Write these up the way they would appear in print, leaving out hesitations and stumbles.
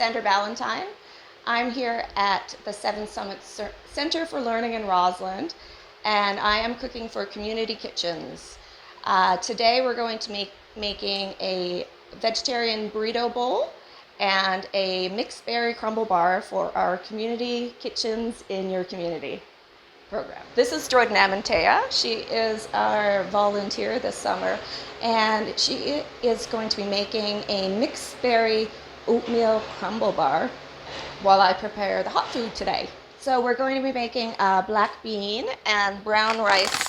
Sandra Ballantyne. I'm here at the Seven Summits Center for Learning in Rossland, and I am cooking for Community Kitchens. Today we're going to making a vegetarian burrito bowl and a mixed berry crumble bar for our Community Kitchens in your community program. This is Jordan Amantea. She is our volunteer this summer, and she is going to be making a mixed berry oatmeal crumble bar while I prepare the hot food today. So we're going to be making a black bean and brown rice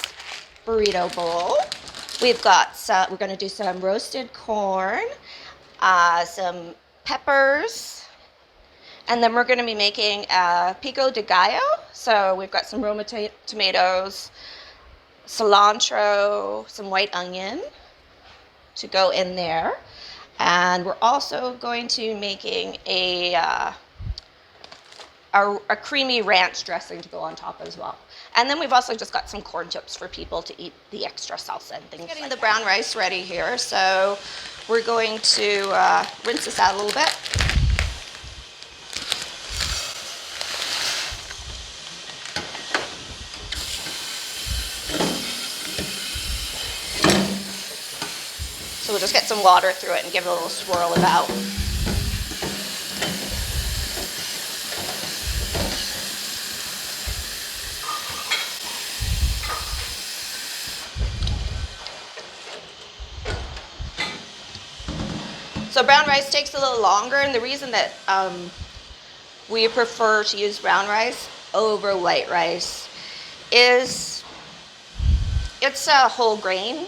burrito bowl. We're going to do some roasted corn, some peppers, and then we're going to be making a pico de gallo. So we've got some Roma tomatoes, cilantro, some white onion to go in there. And we're also going to be making a creamy ranch dressing to go on top as well. And then we've also just got some corn chips for people to eat the extra salsa and things. Getting the brown rice ready here, so we're going to rinse this out a little bit. So we'll just get some water through it and give it a little swirl about. So brown rice takes a little longer, and the reason that we prefer to use brown rice over white rice is it's a whole grain.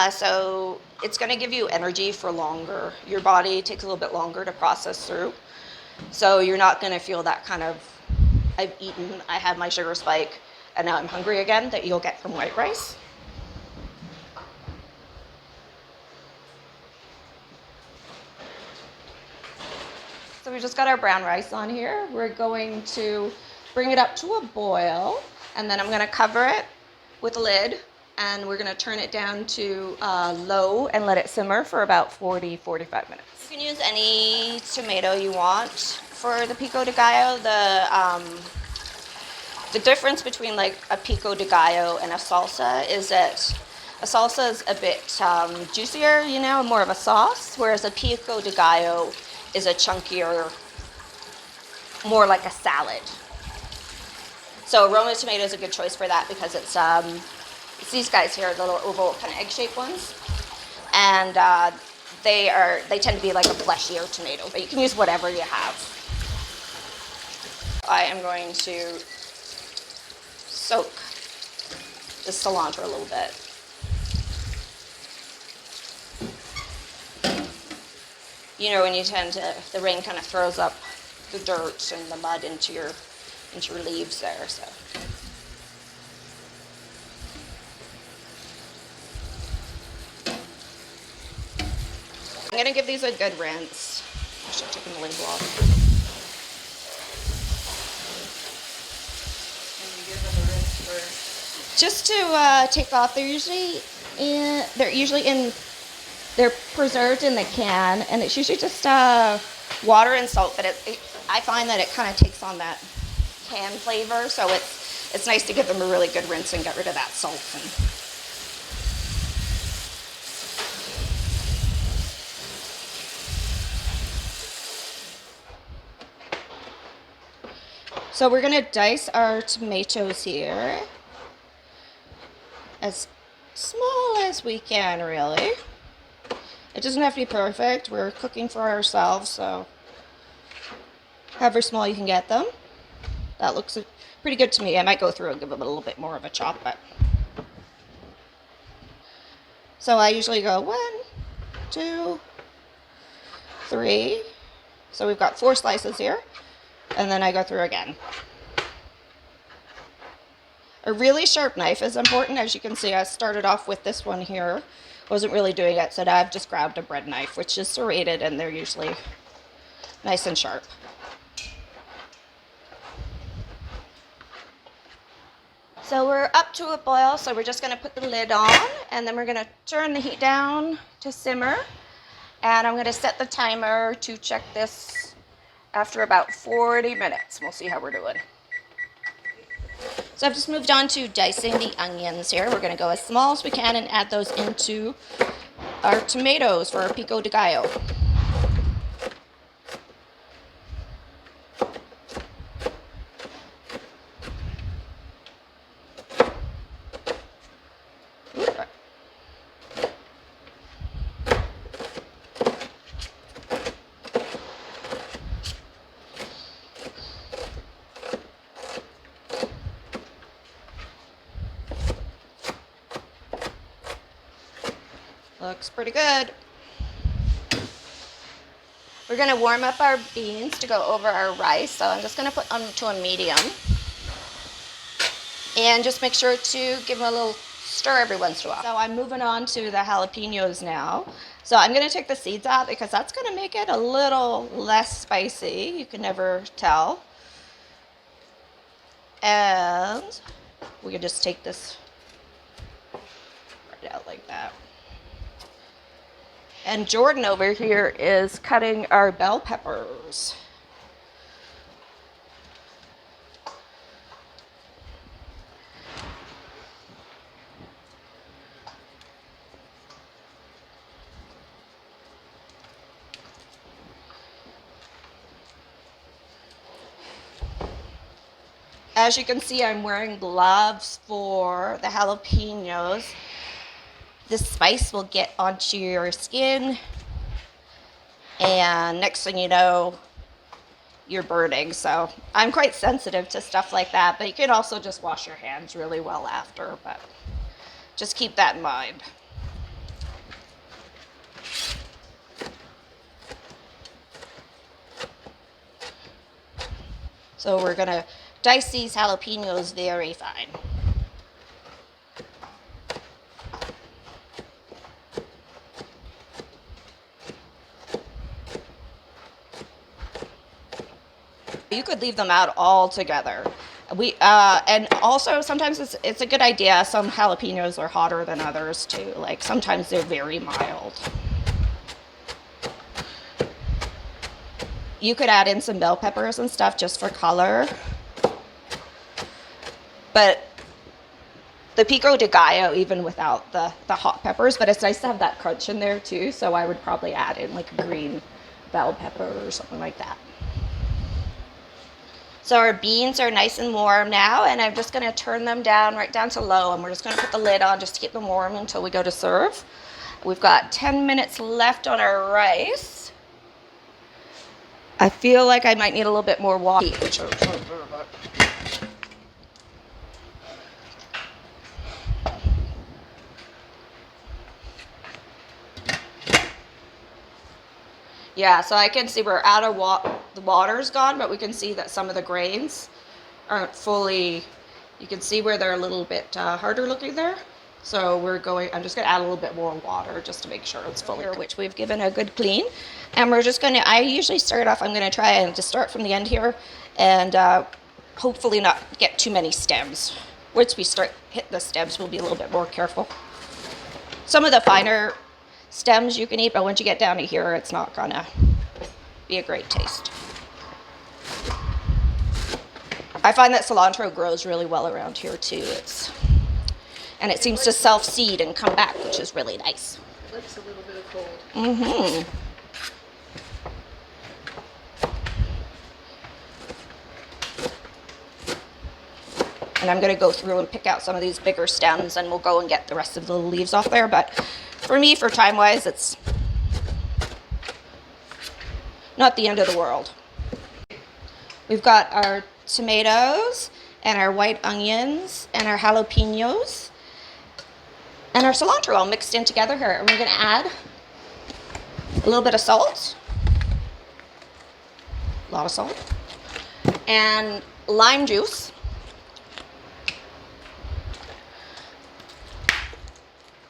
So it's going to give you energy for longer. Your body takes a little bit longer to process through. So you're not going to feel that kind of, I've eaten, I had my sugar spike, and now I'm hungry again, that you'll get from white rice. So we just got our brown rice on here. We're going to bring it up to a boil, and then I'm going to cover it with a lid. And we're going to turn it down to low and let it simmer for about 40-45 minutes. You can use any tomato you want for the pico de gallo. The difference between like a pico de gallo and a salsa is that a salsa is a bit juicier, you know, more of a sauce, whereas a pico de gallo is a chunkier, more like a salad. So Roma tomato is a good choice for that because it's these guys here, the little oval kind of egg-shaped ones, and they tend to be like a fleshier tomato, but you can use whatever you have. I am going to soak the cilantro a little bit. You know, when you the rain kind of throws up the dirt and the mud into your leaves there, so. I'm going to give these a good rinse. I should have taken the label off. And you give them a rinse first? Just to take off. They're preserved in the can, and it's usually just water and salt. But I find that it kind of takes on that can flavor, so it's nice to give them a really good rinse and get rid of that salt. So we're going to dice our tomatoes here as small as we can, really. It doesn't have to be perfect. We're cooking for ourselves, so however small you can get them. That looks pretty good to me. I might go through and give them a little bit more of a chop, but. So I usually go 1, 2, 3. So we've got 4 slices here. And then I go through again. A really sharp knife is important. As you can see, I started off with this one here. Wasn't really doing it, so now I've just grabbed a bread knife, which is serrated, and they're usually nice and sharp. So we're up to a boil, so we're just going to put the lid on, and then we're going to turn the heat down to simmer. And I'm going to set the timer to check this after about 40 minutes. We'll see how we're doing. So I've just moved on to dicing the onions here. We're going to go as small as we can and add those into our tomatoes for our pico de gallo. Looks pretty good. We're going to warm up our beans to go over our rice. So I'm just going to put them to a medium. And just make sure to give them a little stir every once in a while. So I'm moving on to the jalapenos now. So I'm going to take the seeds out because that's going to make it a little less spicy. You can never tell. And we can just take this right out like that. And Jordan over here is cutting our bell peppers. As you can see, I'm wearing gloves for the jalapenos. This spice will get onto your skin, and next thing you know, you're burning. So I'm quite sensitive to stuff like that, but you can also just wash your hands really well after, but just keep that in mind. So we're gonna dice these jalapenos very fine. You could leave them out altogether. And also sometimes it's a good idea. Some jalapenos are hotter than others too. Like sometimes they're very mild. You could add in some bell peppers and stuff just for color. But the pico de gallo, even without the hot peppers, but it's nice to have that crunch in there too. So I would probably add in like a green bell pepper or something like that. So our beans are nice and warm now, and I'm just going to turn them down, right down to low, and we're just going to put the lid on just to keep them warm until we go to serve. We've got 10 minutes left on our rice. I feel like I might need a little bit more water. Yeah, so I can see we're out of the water's gone, but we can see that some of the grains aren't fully, you can see where they're a little bit harder looking there. So I'm just gonna add a little bit more water just to make sure it's fully cooked, which we've given a good clean. And we're just gonna, I usually start off, I'm gonna try and just start from the end here and hopefully not get too many stems. Once we start hit the stems, we'll be a little bit more careful. Some of the finer stems you can eat, but once you get down to here, it's not gonna be a great taste. I find that cilantro grows really well around here too. And it seems to self-seed and come back, which is really nice. It likes a little bit of cold. Mm-hmm. And I'm gonna go through and pick out some of these bigger stems, and we'll go and get the rest of the leaves off there. But for me, for time-wise, it's not the end of the world. We've got our tomatoes and our white onions and our jalapenos and our cilantro all mixed in together here. And we're gonna add a little bit of salt, a lot of salt, and lime juice.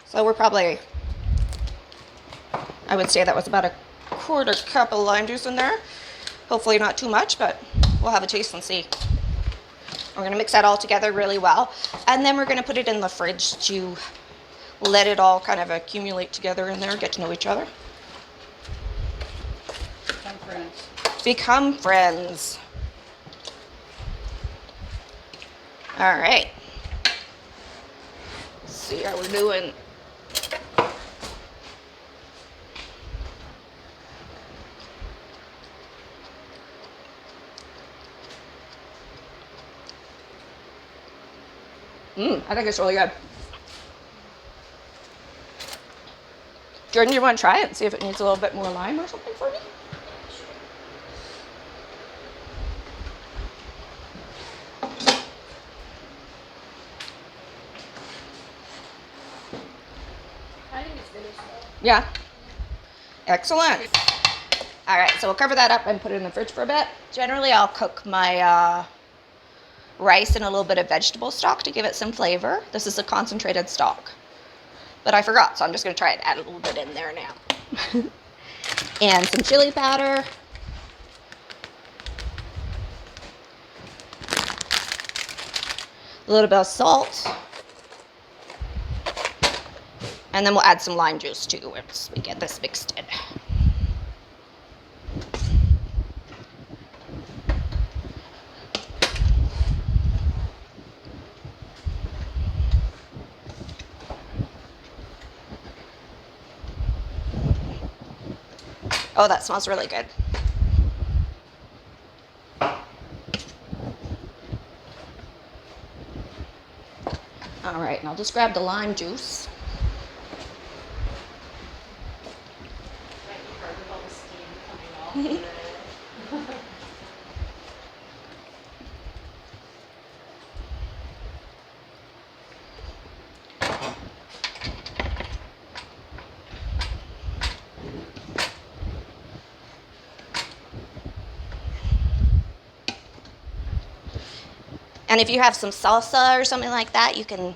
So we're probably, I would say that was about a quarter cup of lime juice in there. Hopefully not too much, but we'll have a taste and see. We're gonna mix that all together really well. And then we're gonna put it in the fridge to let it all kind of accumulate together in there, get to know each other. Some friends. become friends. All right. Let's see how we're doing. I think it's really good. Jordan, you want to try it and see if it needs a little bit more lime or something for me? I think it's good as well. Yeah. Excellent. All right, so we'll cover that up and put it in the fridge for a bit. Generally, I'll cook my rice in a little bit of vegetable stock to give it some flavor. This is a concentrated stock. But I forgot, so I'm just going to try and add a little bit in there now. And some chili powder. A little bit of salt. And then we'll add some lime juice too once we get this mixed in. Oh, that smells really good. All right, and I'll just grab the lime juice. Might be hard with all the steam coming off. And if you have some salsa or something like that, you can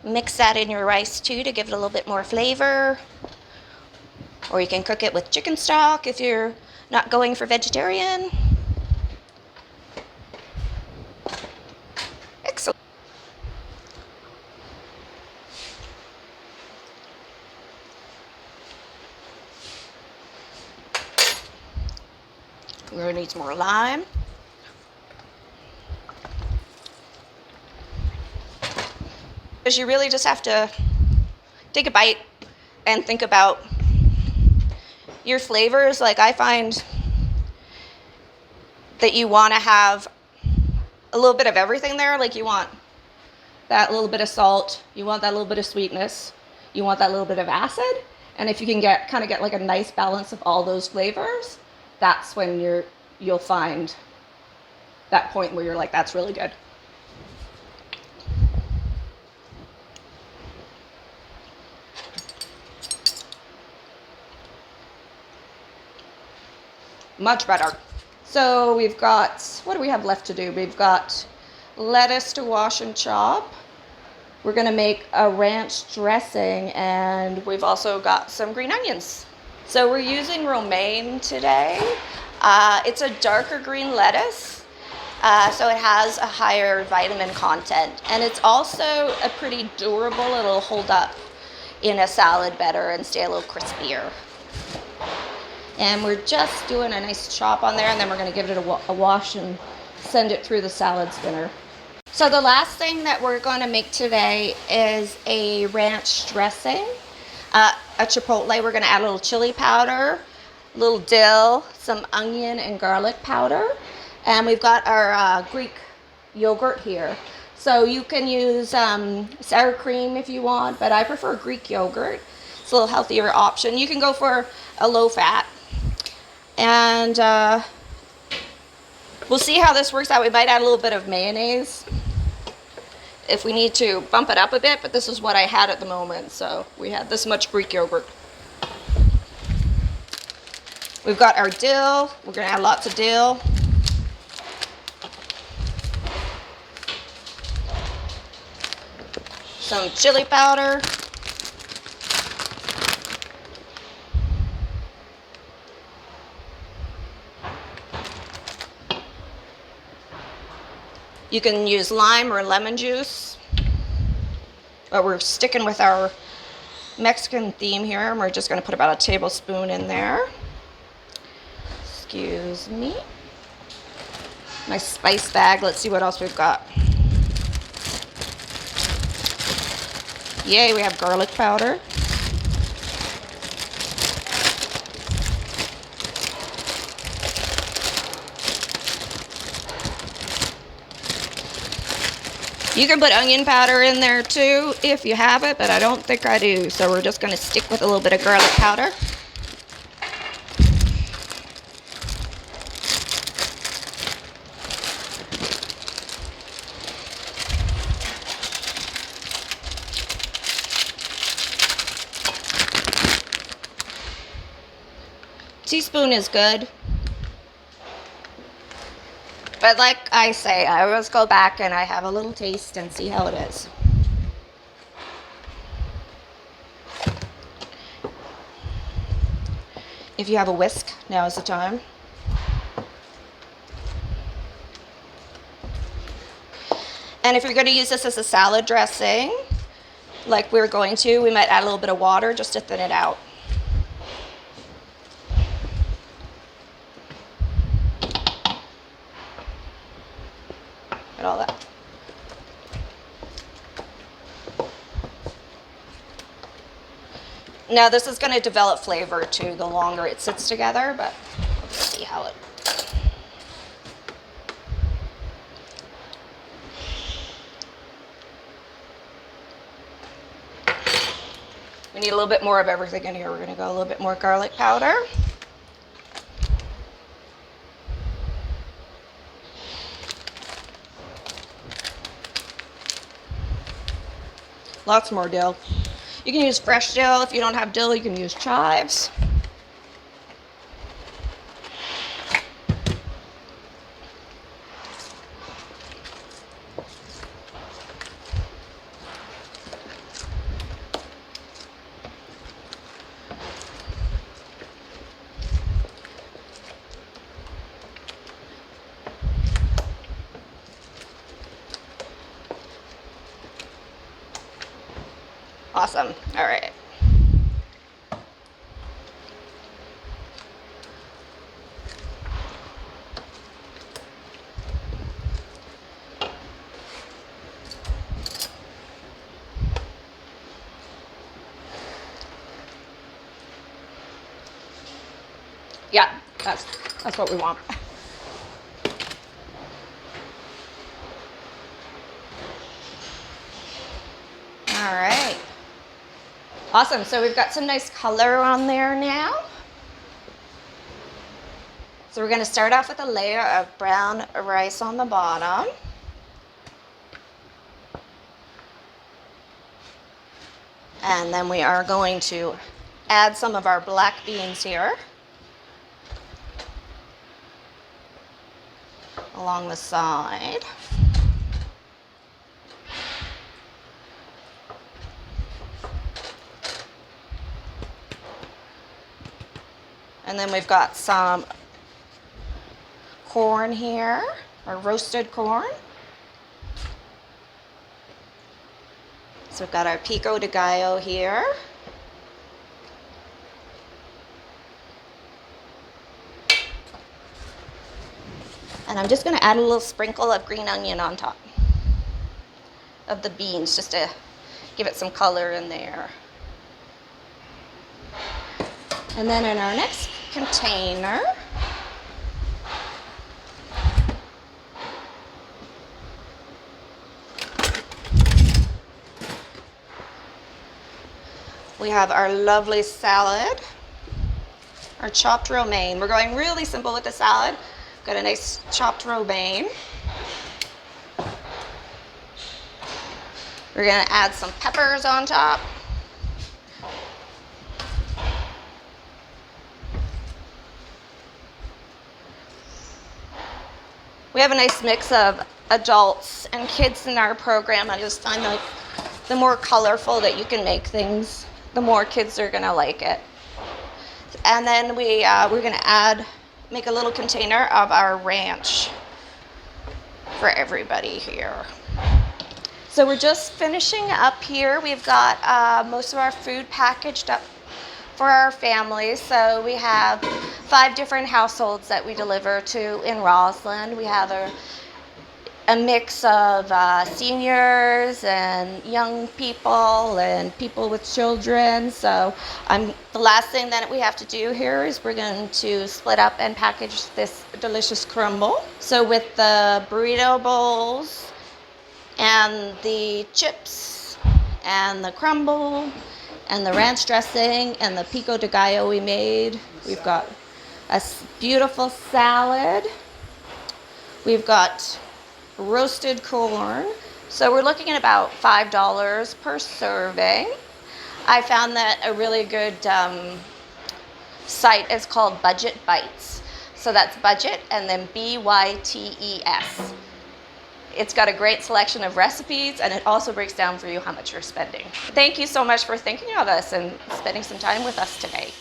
mix that in your rice too to give it a little bit more flavor. Or you can cook it with chicken stock if you're not going for vegetarian. Excellent. We're going to need some more lime. Because you really just have to take a bite and think about your flavors. Like, I find that you want to have a little bit of everything there. Like, you want that little bit of salt, you want that little bit of sweetness, you want that little bit of acid. And if you can get like a nice balance of all those flavors, that's when you'll find that point where you're like, that's really good. Much better. So we've got, what do we have left to do? We've got lettuce to wash and chop. We're going to make a ranch dressing, and we've also got some green onions. So we're using romaine today. It's a darker green lettuce, so it has a higher vitamin content. And it's also a pretty durable, it'll hold up in a salad better and stay a little crispier. And we're just doing a nice chop on there, and then we're going to give it a wash and send it through the salad spinner. So the last thing that we're going to make today is a ranch dressing. A chipotle. We're going to add a little chili powder, a little dill, some onion and garlic powder. And we've got our Greek yogurt here. So you can use sour cream if you want, but I prefer Greek yogurt. It's a little healthier option. You can go for a low fat. And we'll see how this works out. We might add a little bit of mayonnaise if we need to bump it up a bit, but this is what I had at the moment. So we had this much Greek yogurt. We've got our dill. We're going to add lots of dill. Some chili powder. You can use lime or lemon juice, but we're sticking with our Mexican theme here, and we're just going to put about a tablespoon in there. Just Excuse me. My spice bag. Let's see what else we've got. Yay, we have garlic powder. You can put onion powder in there too if you have it, but I don't think I do. So we're just going to stick with a little bit of garlic powder. Teaspoon is good. But like I say, I always go back and I have a little taste and see how it is. If you have a whisk, now is the time. And if you're going to use this as a salad dressing, like we're going to, we might add a little bit of water just to thin it out. All that. Now this is going to develop flavor too the longer it sits together, but we'll see how it. We need a little bit more of everything in here. We're going to go a little bit more garlic powder. Lots more dill. You can use fresh dill. If you don't have dill, you can use chives. Awesome. All right. Yeah, that's what we want. All right. Awesome. So we've got some nice color on there now. So we're going to start off with a layer of brown rice on the bottom. And then we are going to add some of our black beans here along the side. And then we've got some corn here, or roasted corn. So we've got our pico de gallo here. And I'm just going to add a little sprinkle of green onion on top of the beans, just to give it some color in there. And then in our next container, we have our lovely salad, our chopped romaine. We're going really simple with the salad. Got a nice chopped romaine. We're going to add some peppers on top. We have a nice mix of adults and kids in our program. I just find like the more colorful that you can make things, the more kids are gonna like it. And then we're gonna make a little container of our ranch for everybody here. So we're just finishing up here. We've got most of our food packaged up for our family. So we have 5 different households that we deliver to in Rossland. We have a mix of seniors and young people and people with children. So the last thing that we have to do here is we're going to split up and package this delicious crumble. So with the burrito bowls and the chips and the crumble and the ranch dressing and the pico de gallo we made, we've got a beautiful salad. We've got roasted corn. So we're looking at about $5 per serving. I found that a really good site is called Budget Bites. So that's budget and then BYTES. It's got a great selection of recipes, and it also breaks down for you how much you're spending. Thank you so much for thinking of us and spending some time with us today.